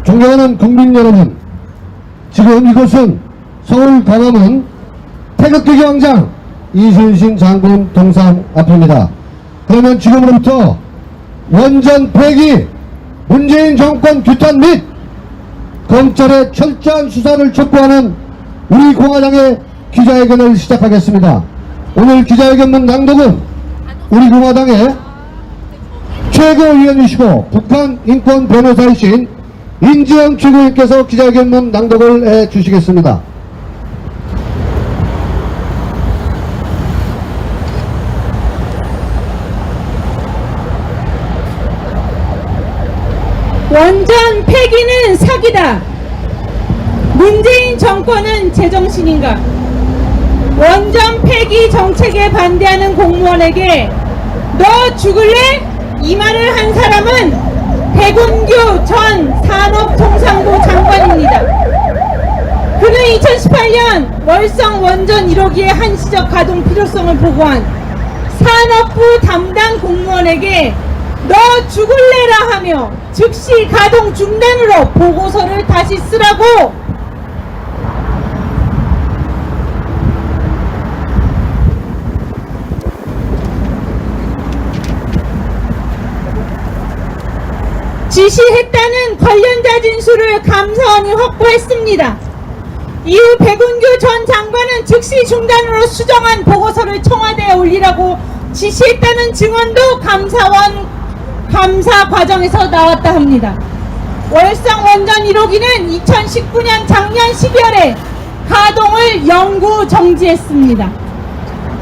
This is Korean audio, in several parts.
존경하는 국민 여러분, 지금 이곳은 서울 광화문 태극기 광장 이순신 장군 동상 앞입니다. 그러면 지금으로부터 원전 폐기, 문재인 정권 규탄 및 검찰의 철저한 수사를 촉구하는 우리 공화당의 기자회견을 시작하겠습니다. 오늘 기자회견문 낭독은 우리 공화당의 최고위원이시고 북한 인권 변호사이신 인지영 최고위원께서 기자회견문 낭독을 해주시겠습니다. 원전 폐기는 사기다. 문재인 정권은 제정신인가? 원전 폐기 정책에 반대하는 공무원에게 너 죽을래? 이 말을 한 사람은 백운규 전 산업통상부 장관입니다. 그는 2018년 월성 원전 1호기의 한시적 가동 필요성을 보고한 산업부 담당 공무원에게 너 죽을래라 하며 즉시 가동 중단으로 보고서를 다시 쓰라고 지시했다는 관련자 진술을 감사원이 확보했습니다. 이후 백운규 전 장관은 즉시 중단으로 수정한 보고서를 청와대에 올리라고 지시했다는 증언도 감사원 감사 과정에서 나왔다 합니다. 월성 원전 1호기는 2019년 작년 12월에 가동을 영구 정지했습니다.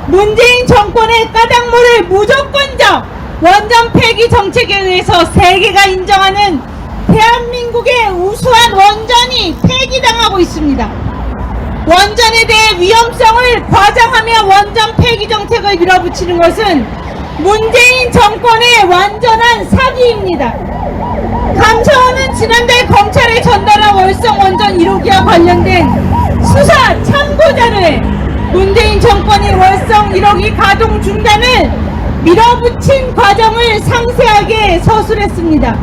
문재인 정권의 까닭모를 무조건적 원전 폐기 정책에 의해서 세계가 인정하는 대한민국의 우수한 원전이 폐기당하고 있습니다. 원전에 대해 위험성을 과장하며 원전 폐기 정책을 밀어붙이는 것은 문재인 정권의 완전한 사기입니다. 감사원은 지난달 검찰에 전달한 월성 원전 1호기와 관련된 수사 참고자료에 문재인 정권이 월성 1호기 가동 중단을 밀어붙인 과정을 상세하게 서술했습니다.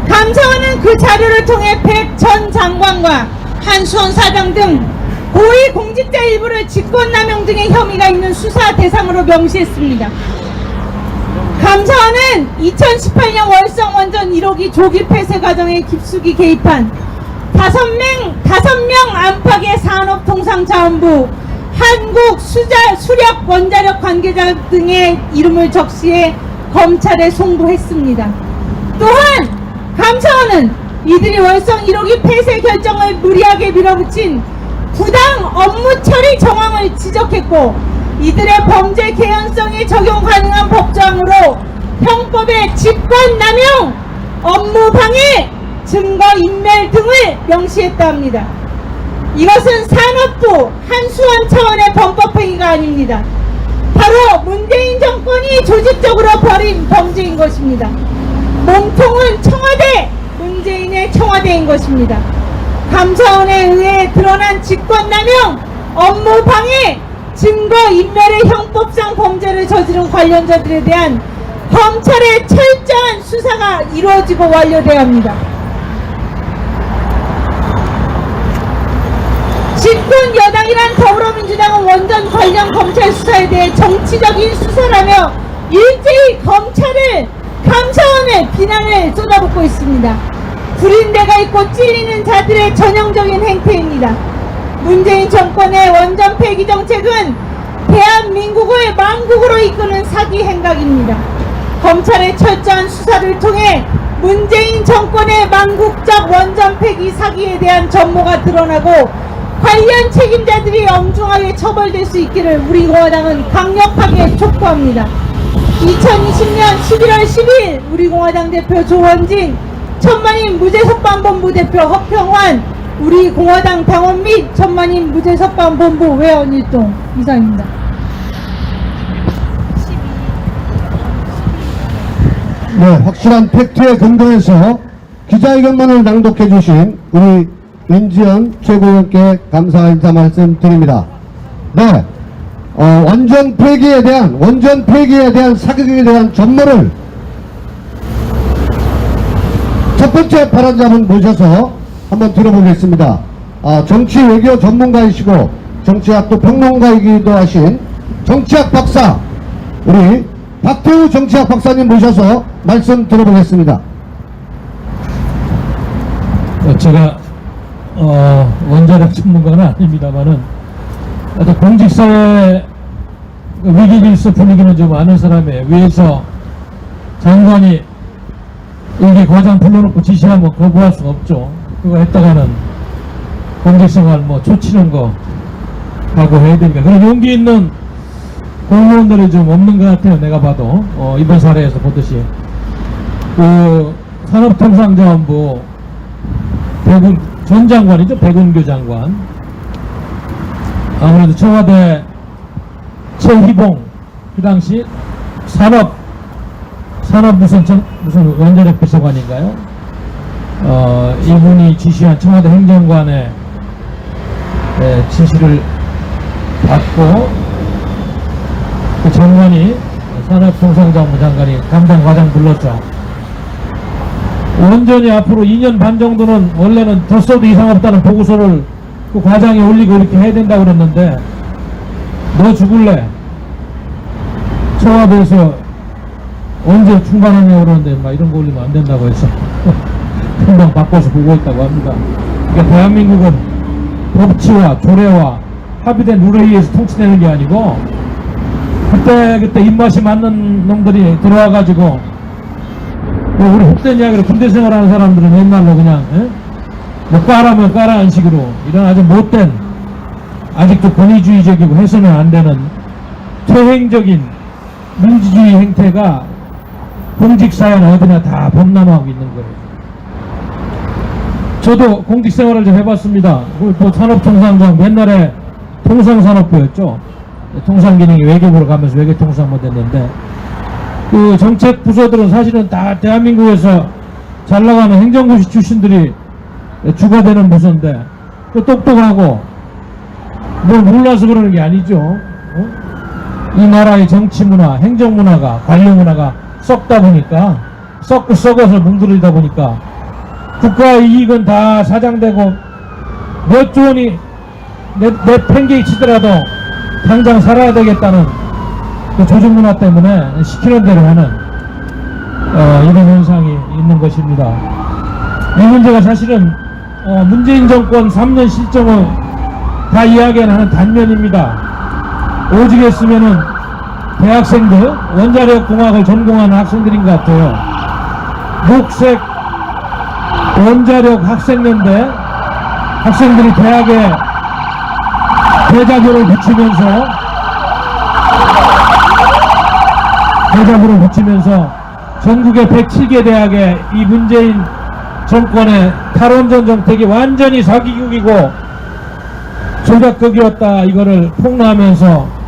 감사원은 그 자료를 통해 백 전 장관과 한수원 사장 등 고위 공직자 일부를 직권남용 등의 혐의가 있는 수사 대상으로 명시했습니다. 감사원은 2018년 월성 원전 1호기 조기 폐쇄 과정에 깊숙이 개입한 5명 안팎의 산업통상자원부 한국수력 원자력 관계자 등의 이름을 적시해 검찰에 송부했습니다. 또한 감사원은 이들이 월성 1호기 폐쇄 결정을 무리하게 밀어붙인 부당 업무 처리 정황을 지적했고 이들의 범죄 개연성에 적용 가능한 법조항으로 형법의 직권남용, 업무방해, 증거인멸 등을 명시했다 합니다. 이것은 산업부 한수원 차원의 범법행위가 아닙니다. 바로 문재인 정권이 조직적으로 벌인 범죄인 것입니다. 몸통은 청와대, 문재인의 청와대인 것입니다. 감사원에 의해 드러난 직권남용, 업무방해, 증거인멸의 형법상 범죄를 저지른 관련자들에 대한 검찰의 철저한 수사가 이루어지고 완료되어야 합니다. 집권 여당이란 더불어민주당은 원전 관련 검찰 수사에 대해 정치적인 수사라며 일제히 검찰을, 감사원을 비난을 쏟아붓고 있습니다. 구린내가 있고 찔리는 자들의 전형적인 행태입니다. 문재인 정권의 원전 폐기 정책은 대한민국을 망국으로 이끄는 사기 행각입니다. 검찰의 철저한 수사를 통해 문재인 정권의 망국적 원전 폐기 사기에 대한 전모가 드러나고 관련 책임자들이 엄중하게 처벌될 수 있기를 우리 공화당은 강력하게 촉구합니다. 2020년 11월 10일 우리 공화당 대표 조원진, 천만인 무죄석방본부 대표 허평환, 우리 공화당 당원 및 천만인 무죄석방본부 회원일동 이상입니다. 네, 확실한 팩트에 근거해서 기자회견문을 낭독해 주신 우리 인지영 최고위원께 감사 인사 말씀드립니다. 네, 원전 폐기에 대한 사격에 대한 전모를 첫 번째 발언자분 모셔서 한번 들어보겠습니다. 정치 외교 전문가이시고 정치학도 평론가이기도 하신 정치학 박사, 우리 박태우 정치학 박사님 모셔서 말씀 들어보겠습니다. 제가 원자력 전문가는 아닙니다만은 공직사회 위기 질서 분위기는 좀 아는 사람에 위에서 장관이 일개 과장 불러놓고 지시하면 거부할 수가 없죠. 그거 했다가는 공직생활 초치는 거 각오해야 되니까 그런 용기 있는 공무원들이 좀 없는 것 같아요. 내가 봐도 이번 사례에서 보듯이 그 산업통상자원부 전 장관이죠. 백운규 장관. 아무래도 청와대 최희봉 그 당시 산업 무슨 원자력 비서관인가요? 이분이 지시한 청와대 행정관의 지시를 받고 그 장관이 산업통상자원부 장관이 담당 과장 불렀죠. 온전히 앞으로 2년 반 정도는 원래는 더 써도 이상 없다는 보고서를 그 과장이 올리고 이렇게 해야 된다고 그랬는데 너 죽을래? 청와대에서 언제 중간하냐고 그러는데 막 이런 거 올리면 안 된다고 해서 금방 바꿔서 보고 있다고 합니다. 그러니까 대한민국은 법치와 조례와 합의된 룰에 의해서 통치되는 게 아니고 그때 입맛이 맞는 놈들이 들어와가지고 우리 헛된 이야기로 군대 생활하는 사람들은 옛날로 그냥 까라면 까라는 식으로 이런 아주 못된 아직도 권위주의적이고 해서는 안 되는 퇴행적인 민주주의 행태가 공직사회는 어디나 다 범람하고 있는 거예요. 저도 공직생활을 좀 해봤습니다. 또 산업통상장 옛날에 통상산업부였죠. 통상기능이 외교부로 가면서 외교통상부 됐는데 그 정책 부서들은 사실은 다 대한민국에서 잘 나가는 행정고시 출신들이 주가 되는 부서인데 그 똑똑하고 뭘 몰라서 그러는 게 아니죠. 이 나라의 정치 문화, 행정 문화가, 관료 문화가 썩다 보니까 썩고 썩어서 뭉들이다 보니까 국가의 이익은 다 사장되고 몇 조 원이 내 팽개이 치더라도 당장 살아야 되겠다는 그 조직 문화 때문에 시키는 대로 하는 이런 현상이 있는 것입니다. 이 문제가 사실은 문재인 정권 3년 실정을 다 이야기하는 단면입니다. 오직 했으면은 대학생들 원자력 공학을 전공하는 학생들인 것 같아요. 녹색 원자력 학생연대 학생들이 대학에 대자보를 붙이면서 전국의 107개 대학에 이 문재인 정권의 탈원전 정책이 완전히 사기국이고 조작극이었다 이거를 폭로하면서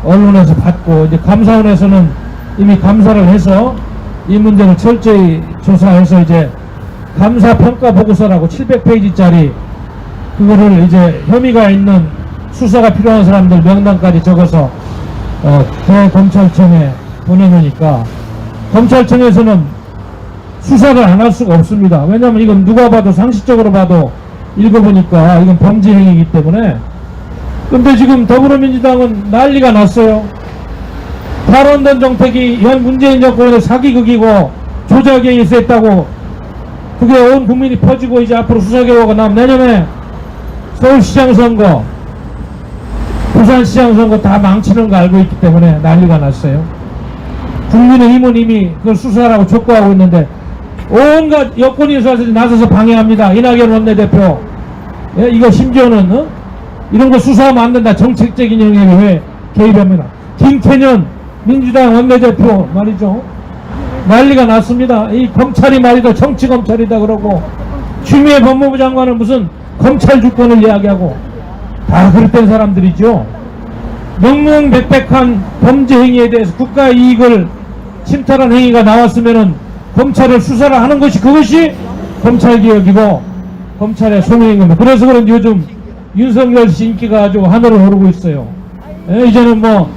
언론에서 받고 이제 감사원에서는 이미 감사를 해서 이 문제를 철저히 조사해서 이제 감사평가 보고서라고 700페이지짜리 그거를 이제 혐의가 있는 수사가 필요한 사람들 명단까지 적어서 대검찰청에 보내놓으니까 검찰청에서는 수사를 안 할 수가 없습니다. 왜냐하면 이건 누가 봐도 상식적으로 봐도 읽어보니까 이건 범죄 행위이기 때문에. 근데 지금 더불어민주당은 난리가 났어요. 탈원전 정책이 현 문재인 정권의 사기극이고 조작에 의해서 했다고 그게 온 국민이 퍼지고 이제 앞으로 수사 결과가 나면 내년에 서울시장 선거 부산시장 선거 다 망치는 거 알고 있기 때문에 난리가 났어요. 국민의힘은 이미 그걸 수사하라고 촉구하고 있는데 온갖 여권이 나서서 방해합니다. 이낙연 원내대표 이거 심지어는 이런 거 수사하면 안 된다. 정책적인 영역에 왜 개입합니다. 김태년 민주당 원내대표 말이죠. 난리가 났습니다. 이 검찰이 말이죠. 정치검찰이다 그러고 추미애 법무부 장관은 무슨 검찰 주권을 이야기하고 다 그릇된 사람들이죠. 명명백백한 범죄 행위에 대해서 국가의 이익을 침탈한 행위가 나왔으면은 검찰을 수사를 하는 것이 그것이 검찰개혁이고 검찰의 소명인 겁니다. 그래서 그런지 요즘 윤석열 씨 인기가 아주 하늘을 오르고 있어요. 이제는 뭐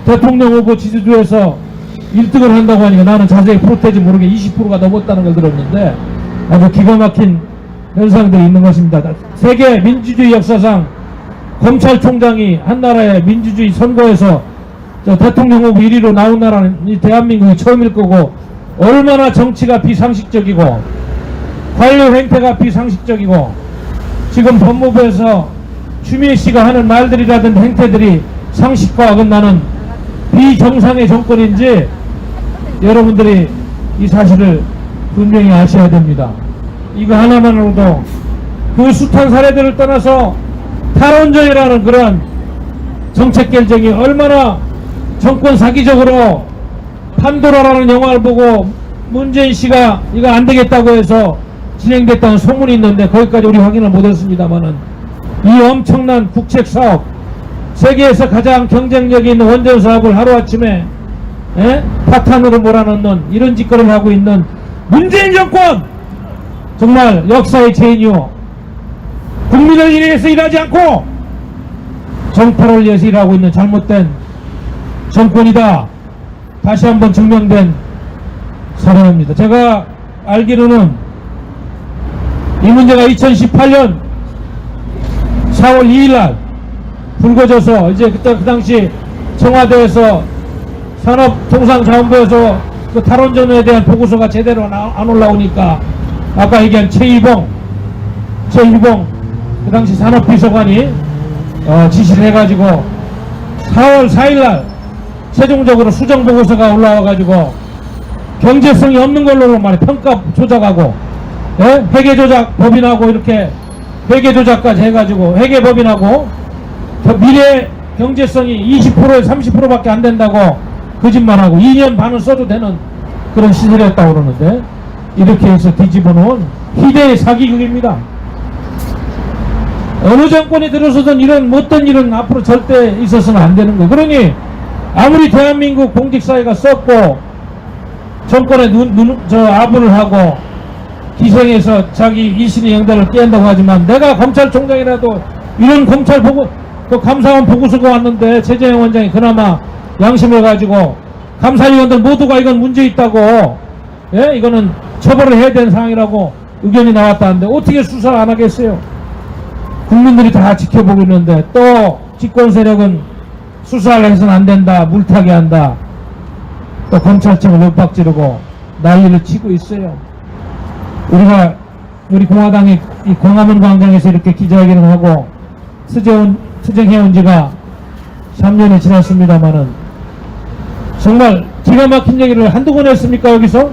대통령 후보 지지도에서 1등을 한다고 하니까 나는 자세히 프로테지 모르게 20%가 넘었다는 걸 들었는데 아주 기가 막힌 현상들이 있는 것입니다. 세계 민주주의 역사상 검찰총장이 한 나라의 민주주의 선거에서 대통령 후보 1위로 나온 나라는 이 대한민국이 처음일 거고, 얼마나 정치가 비상식적이고 관료 행태가 비상식적이고, 지금 법무부에서 추미애 씨가 하는 말들이라든 행태들이 상식과 어긋나는 비정상의 정권인지 여러분들이 이 사실을 분명히 아셔야 됩니다. 이거 하나만으로도 그 숱한 사례들을 떠나서 탈원전이라는 그런 정책 결정이 얼마나 정권 사기적으로, 판도라라는 영화를 보고 문재인 씨가 이거 안 되겠다고 해서 진행됐다는 소문이 있는데 거기까지 우리 확인을 못했습니다만은, 이 엄청난 국책 사업, 세계에서 가장 경쟁력이 있는 원전 사업을 하루아침에 파탄으로 몰아넣는 이런 짓거리를 하고 있는 문재인 정권, 정말 역사의 죄인이요, 국민을 위해서 일하지 않고 정파를 위해서 일하고 있는 잘못된 정권이다, 다시 한번 증명된 사례입니다. 제가 알기로는 이 문제가 2018년 4월 2일날 불거져서, 이제 그때 그 당시 청와대에서 산업통상자원부에서 그 탈원전에 대한 보고서가 제대로 안 올라오니까 아까 얘기한 최희봉 그 당시 산업비서관이 지시를 해가지고 4월 4일날 최종적으로 수정보고서가 올라와가지고 경제성이 없는 걸로 말해 평가 조작하고, 회계조작 법인하고 이렇게 회계조작까지 해가지고 회계법인하고 미래 경제성이 20%에서 30%밖에 안 된다고 거짓말하고 2년 반은 써도 되는 그런 시설이었다고 그러는데, 이렇게 해서 뒤집어놓은 희대의 사기극입니다. 어느 정권이 들어서든 이런 못된 일은 앞으로 절대 있어서는 안 되는 거예요. 그러니 아무리 대한민국 공직사회가 썩고 정권에 아부를 하고 희생해서 자기 일신의 영달을 깬다고 하지만, 내가 검찰총장이라도 이런 검찰 보고 그 감사원 보고서가 왔는데 최재형 원장이 그나마 양심을 가지고 감사위원들 모두가 이건 문제 있다고, 이거는 처벌을 해야 되는 상황이라고 의견이 나왔다는데 어떻게 수사 안 하겠어요? 국민들이 다 지켜보고 있는데 또 집권 세력은 수사를 해서는 안 된다, 물타기 한다, 또 검찰청을 윽박지르고 난리를 치고 있어요. 우리 공화당이 이 광화문 광장에서 이렇게 기자회견을 하고 투쟁해온 지가 3년이 지났습니다만은, 정말 기가 막힌 얘기를 한두 번 했습니까? 여기서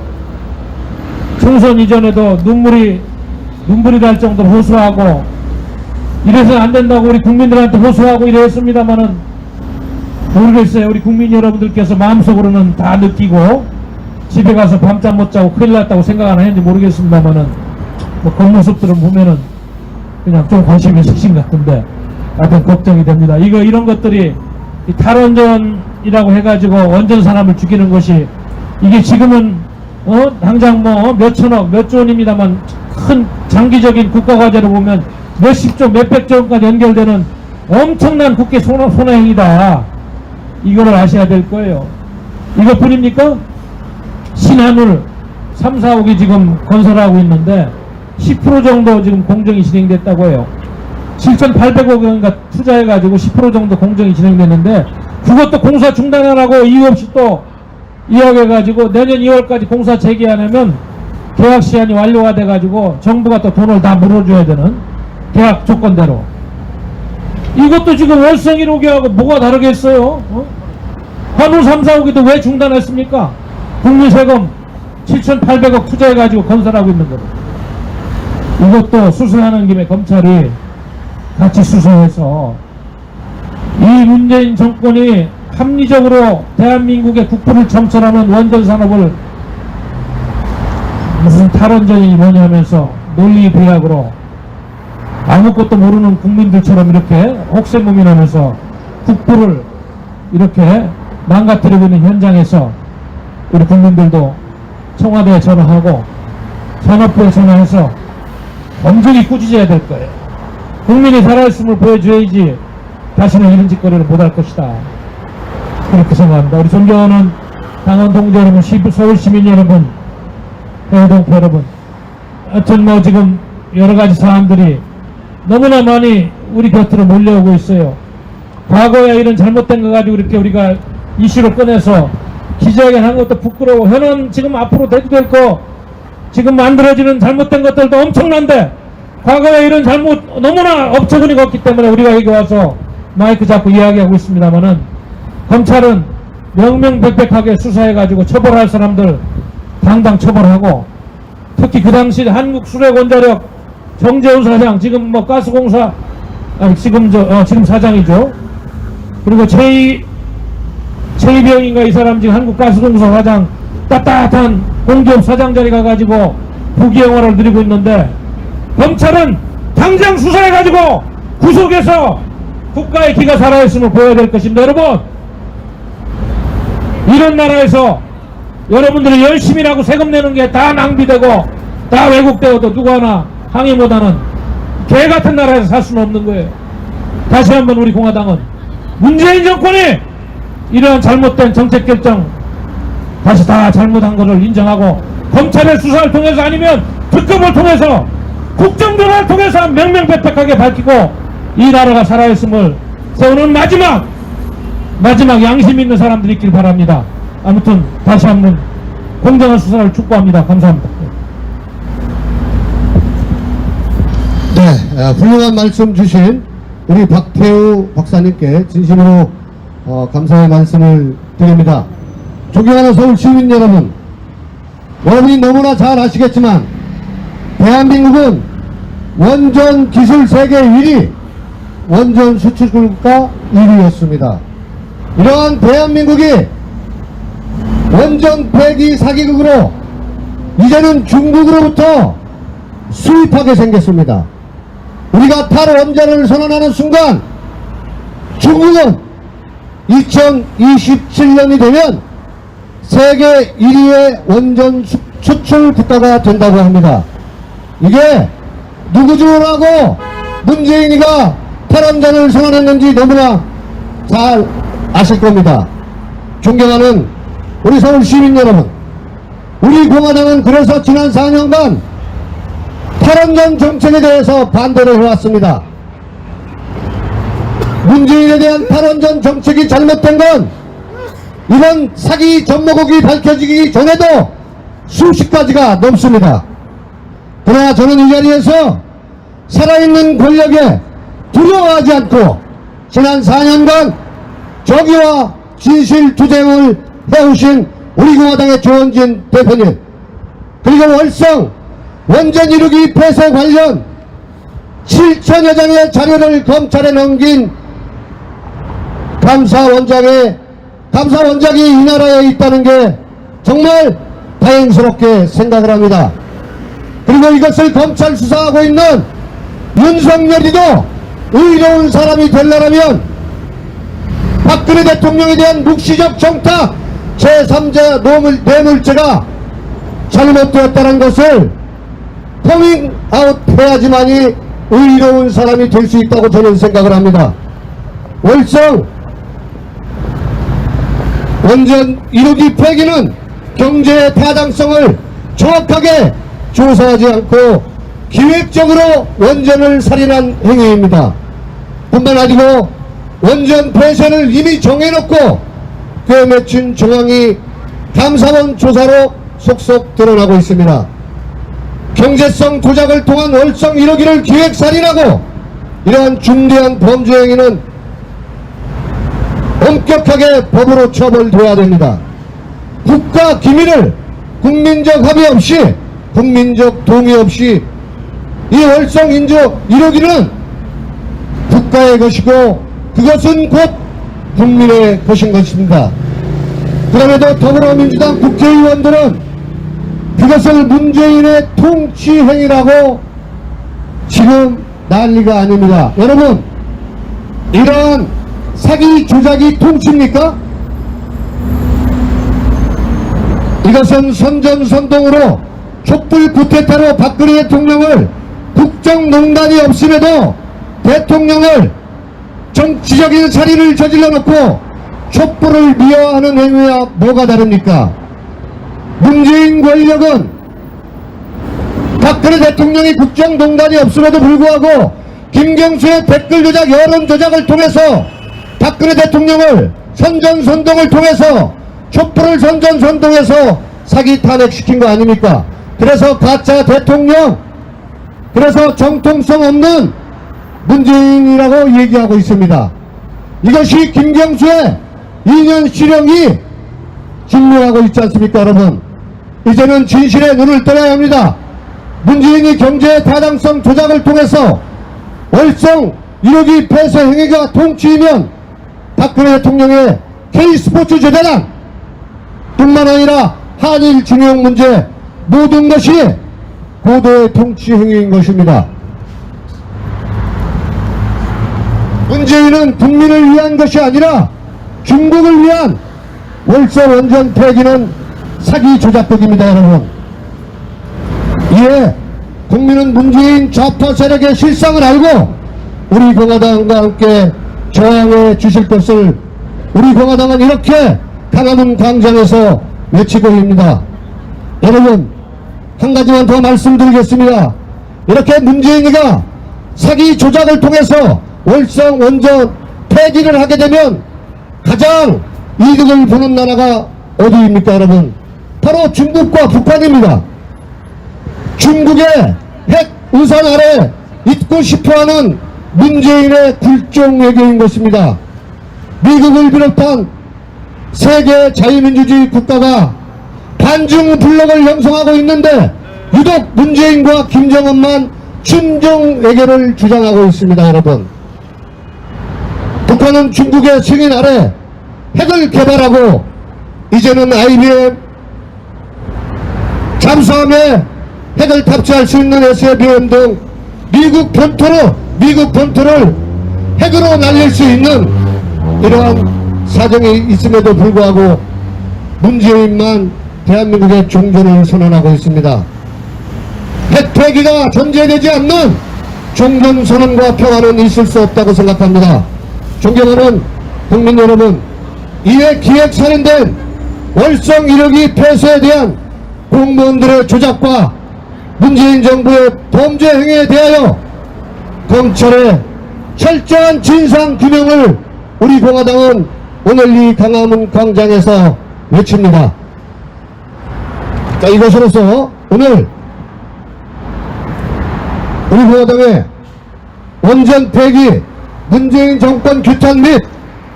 총선 이전에도 눈물이 날 정도로 호소하고, 이래서는 안 된다고 우리 국민들한테 호소하고 이랬습니다만은, 모르겠어요. 우리 국민 여러분들께서 마음속으로는 다 느끼고 집에 가서 밤잠 못 자고 큰일 났다고 생각 안 했는지 모르겠습니다만은, 뭐 겉모습들은 보면은 그냥 좀 관심이 있으신 것 같은데 하여튼 걱정이 됩니다. 이런 것들이 이 탈원전이라고 해가지고 원전 산업을 죽이는 것이, 이게 지금은 당장 뭐 몇천억 몇조 원입니다만, 큰 장기적인 국가과제로 보면 몇십조 몇백조 원까지 연결되는 엄청난 국회 손해행위다. 이거를 아셔야 될 거예요. 이것뿐입니까? 신한울 3, 4억이 지금 건설하고 있는데 10% 정도 지금 공정이 진행됐다고 해요. 7,800억 원인가 투자해가지고 10% 정도 공정이 진행됐는데, 그것도 공사 중단하라고 이유 없이 또 이야기해가지고 내년 2월까지 공사 재개 안 하면 계약 시한이 완료가 돼가지고 정부가 또 돈을 다 물어줘야 되는 계약 조건대로. 이것도 지금 월성 1호기하고 뭐가 다르겠어요? 한울 3, 4호기도 왜 중단했습니까? 국민 세금 7,800억 투자해가지고 건설하고 있는 거로. 이것도 수사하는 김에 검찰이 같이 수사해서 이 문재인 정권이 합리적으로 대한민국의 국부를 청천하는 원전 산업을 무슨 탈원전이 뭐냐 하면서 논리 비약으로 아무것도 모르는 국민들처럼 이렇게 혹세무민하면서 국부를 이렇게 망가뜨리고 있는 현장에서 우리 국민들도 청와대에 전화하고 산업부에 전화해서 엄중히 꾸짖어야 될 거예요. 국민이 살아있음을 보여줘야지 다시는 이런 짓거리를 못할 것이다. 그렇게 생각합니다. 우리 존경하는 당원 동지 여러분, 서울 시민 여러분, 해외동포 여러분, 하여튼 뭐 지금 여러 가지 사안들이 너무나 많이 우리 곁으로 몰려오고 있어요. 과거에 이런 잘못된 거 가지고 이렇게 우리가 이슈로 꺼내서 기자회견 한 것도 부끄러워. 현안 지금 앞으로 대두될 거 지금 만들어지는 잘못된 것들도 엄청난데 과거에 이런 잘못 너무나 업처구니가 없기 때문에 우리가 여기 와서 마이크 잡고 이야기하고 있습니다만은 검찰은 명명백백하게 수사해가지고 처벌할 사람들 당당 처벌하고 특히 그 당시 한국수력원자력 정재훈 사장 지금 뭐 가스공사 아니 지금 지금 사장이죠. 그리고 최이병인가 이 사람 지금 한국가스공사 사장 따뜻한 공기업 사장 자리 가가지고 부귀영화를 누리고 있는데 검찰은 당장 수사해가지고 구속해서 국가의 기가 살아있음을 보여야 될 것입니다. 여러분 이런 나라에서 여러분들이 열심히 하고 세금 내는 게 다 낭비되고 다 왜곡되어도 누구 하나 항의 못하는 개같은 나라에서 살 수는 없는 거예요. 다시 한번 우리 공화당은 문재인 정권이 이러한 잘못된 정책 결정 다시 다 잘못한 것을 인정하고 검찰의 수사를 통해서 아니면 특검을 통해서 국정조사를 통해서 명명백백하게 밝히고 이 나라가 살아있음을 세우는 마지막 양심 있는 사람들이 있길 바랍니다. 아무튼 다시 한번 공정한 수사를 촉구합니다. 감사합니다. 네, 훌륭한 말씀 주신 우리 박태우 박사님께 진심으로 감사의 말씀을 드립니다. 존경하는 서울 시민 여러분, 여러분이 너무나 잘 아시겠지만 대한민국은 원전 기술 세계 1위, 원전 수출국가 1위였습니다. 이러한 대한민국이 원전 폐기 사기국으로 이제는 중국으로부터 수입하게 생겼습니다. 우리가 탈원전을 선언하는 순간 중국은 2027년이 되면 세계 1위의 원전 수출 국가가 된다고 합니다. 이게 누구 주라고 문재인이가 탈원전을 선언했는지 너무나 잘 아실 겁니다. 존경하는 우리 서울 시민 여러분, 우리 공화당은 그래서 지난 4년간 탈원전 정책에 대해서 반대를 해왔습니다. 문재인에 대한 탈원전 정책이 잘못된 건 이런 사기 전모국이 밝혀지기 전에도 수십 가지가 넘습니다. 그러나 저는 이 자리에서 살아있는 권력에 두려워하지 않고 지난 4년간 정의와 진실 투쟁을 해오신 우리 공화당의 조원진 대표님, 그리고 월성 원전 1호기 폐쇄 관련 7천여 장의 자료를 검찰에 넘긴 감사원장이 이 나라에 있다는 게 정말 다행스럽게 생각을 합니다. 그리고 이것을 검찰 수사하고 있는 윤석열이도 의로운 사람이 되려면 박근혜 대통령에 대한 묵시적 정탁 제3자 뇌물죄가 잘못되었다는 것을 커밍아웃 해야지만이 의로운 사람이 될 수 있다고 저는 생각을 합니다. 월성 원전 1호기 폐기는 경제의 타당성을 정확하게 조사하지 않고 기획적으로 원전을 살인한 행위입니다. 뿐만 아니고 원전 폐쇄를 이미 정해놓고 꽤 맺힌 정황이 감사원 조사로 속속 드러나고 있습니다. 경제성 조작을 통한 월성 1호기를 기획살인하고 이러한 중대한 범죄 행위는 엄격하게 법으로 처벌돼야 됩니다. 국가 기밀을 국민적 합의 없이 국민적 동의 없이 이 월성 1호기는 국가의 것이고 그것은 곧 국민의 것인 것입니다. 그럼에도 더불어민주당 국회의원들은 그것을 문재인의 통치 행위라고 지금 난리가 아닙니다. 여러분, 이러한 사기 조작이 통치입니까? 이것은 선전선동으로 촛불 쿠데타로 박근혜 대통령을 국정농단이 없음에도 대통령을 정치적인 살인을 저질러 놓고 촛불을 미화하는 행위와 뭐가 다릅니까? 문재인 권력은 박근혜 대통령이 국정농단이 없음에도 불구하고 김경수의 댓글 조작, 여론 조작을 통해서 박근혜 대통령을 선전선동을 통해서 촛불을 선전선동해서 사기 탄핵시킨 거 아닙니까? 그래서 가짜 대통령, 그래서 정통성 없는 문재인이라고 얘기하고 있습니다. 이것이 김경수의 2년 실형이 증명하고 있지 않습니까, 여러분? 이제는 진실의 눈을 떠나야 합니다. 문재인이 경제의 타당성 조작을 통해서 월성 1호기 폐쇄 행위가 통치이면 박근혜 대통령의 K스포츠 재단안 뿐만 아니라 한일 진영 문제 모든 것이 고도의 통치 행위인 것입니다. 문재인은 국민을 위한 것이 아니라 중국을 위한 월성 원전 폐기는 사기 조작극입니다, 여러분. 이에 국민은 문재인 좌파 세력의 실상을 알고 우리 공화당과 함께 저항해 주실 것을 우리 공화당은 이렇게 강화문 광장에서 외치고 있습니다. 여러분, 한 가지만 더 말씀드리겠습니다. 이렇게 문재인이가 사기 조작을 통해서 월성 원전 폐기를 하게 되면 가장 이득을 보는 나라가 어디입니까, 여러분? 바로 중국과 북한입니다. 중국의 핵 우산 아래 있고 싶어하는 문재인의 굴종 외교인 것입니다. 미국을 비롯한 세계 자유민주주의 국가가 반중 블록을 형성하고 있는데 유독 문재인과 김정은만 친중 외교를 주장하고 있습니다, 여러분. 북한은 중국의 승인 아래 핵을 개발하고 이제는 IBM 잠수함에 핵을 탑재할 수 있는 SLBM 등 미국 본토를 핵으로 날릴 수 있는 이러한 사정이 있음에도 불구하고 문재인만 대한민국의 종전을 선언하고 있습니다. 핵 폐기가 전제되지 않는 종전 선언과 평화는 있을 수 없다고 생각합니다. 존경하는 국민 여러분, 이에 기획 살인된 월성 1호기 폐쇄에 대한 공무원들의 조작과 문재인 정부의 범죄 행위에 대하여 검찰의 철저한 진상 규명을 우리 공화당은 오늘 이 강화문 광장에서 외칩니다. 자, 이것으로서 오늘 우리 공화당의 원전 폐기, 문재인 정권 규탄 및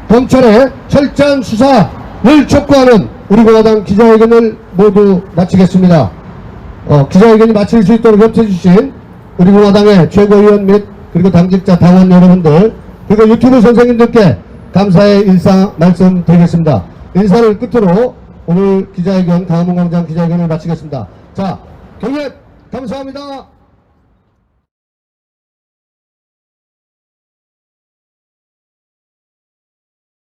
검찰의 철저한 수사를 촉구하는 우리 공화당 기자회견을 모두 마치겠습니다. 기자회견이 마칠 수 있도록 협조해주신 우리 공화당의 최고위원 및 그리고 당직자 당원 여러분들 그리고 유튜브 선생님들께 감사의 인사 말씀드리겠습니다. 인사를 끝으로 오늘 기자회견 강화문광장 기자회견을 마치겠습니다. 자, 경례 감사합니다.